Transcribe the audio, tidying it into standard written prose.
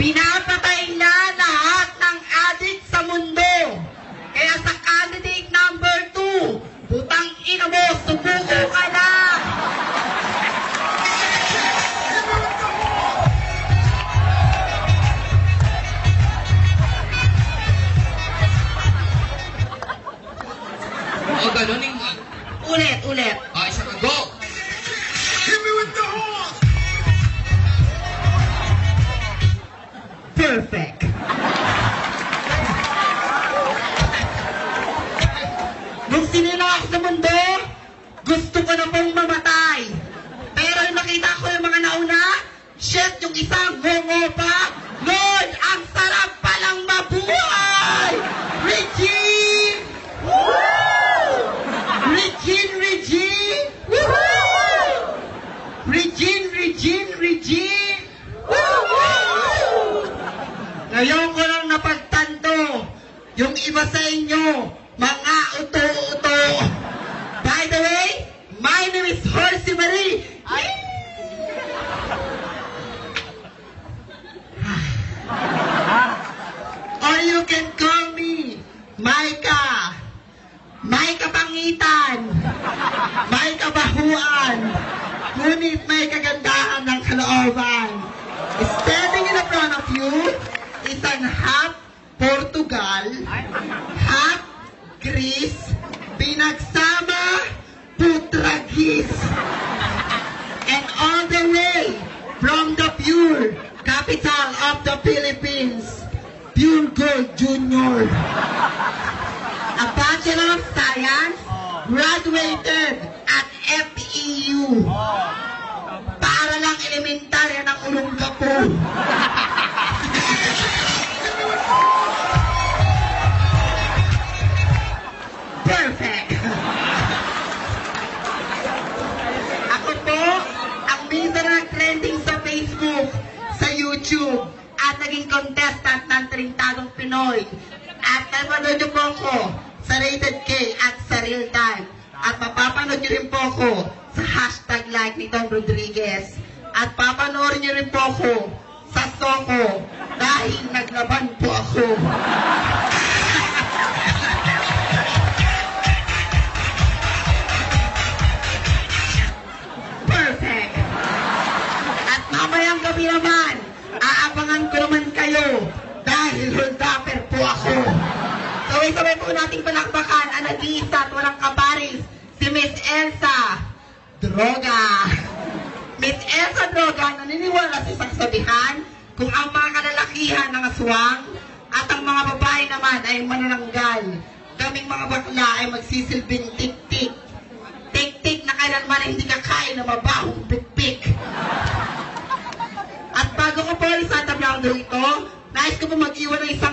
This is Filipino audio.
Pinapatay na lahat ng addict sa mundo. Kaya sa candidate number 2, putang ina mo, subuko ka na. O, ganun yung... Ulit. Ah, isa ka, go! Hit me with the horse! Perfect. Nung sinila ako sa mundo, gusto ko na pong mamatay. Pero yung nakita ko yung mga nauna, shit, yung isang hongo pa, Lord, ang sarap palang mabuhay! Regine! Woo! Regine! Woo! Regine! Woo! Ngayon ko lang napagtanto, yung iba sa inyo, mga uto-uto. By the way, my name is Horsey Marie. Or you can call me Maika. Maika Pangitan. Maika Bahuan. Ngunit may kagandahan ng kalooban. Standing in front of you, isang half Portugal, half Greece, pinagsama Putragis. And all the way from the pure capital of the Philippines, Pure Gold Junior. A Bachelor of Science, graduated at FEU. Para lang elementarya ng ulungga po. Perfect! Ako po, ang minsan na trending sa Facebook, sa YouTube, at naging contestant ng Trintadong Pinoy. At napanood niyo po ako sa Rated K at sa Real Time. At mapapanood niyo rin po ako sa hashtag like ni Tom Rodriguez. At papanoorin niyo rin po ako sa Soko dahil naglaban po ako. Perfect! At mamayang gabi naman, aabangan ko naman kayo dahil holdapper po ako. So isabay po nating palakpakan ang nag-iisa at walang kaparis, si Miss Elsa Droga. Miss Elsa Droga, naniniwala sa isang sabihan kung ang mga kalalakihan ng aswang at ang mga babae naman ay manananggal. Kaming mga bakla ay magsisilbing tik-tik. Tik-tik na kailanman hindi kakain na mabahong pikpik. At bago ko po sa tablang ito, nais ko po mag-iwan ng isang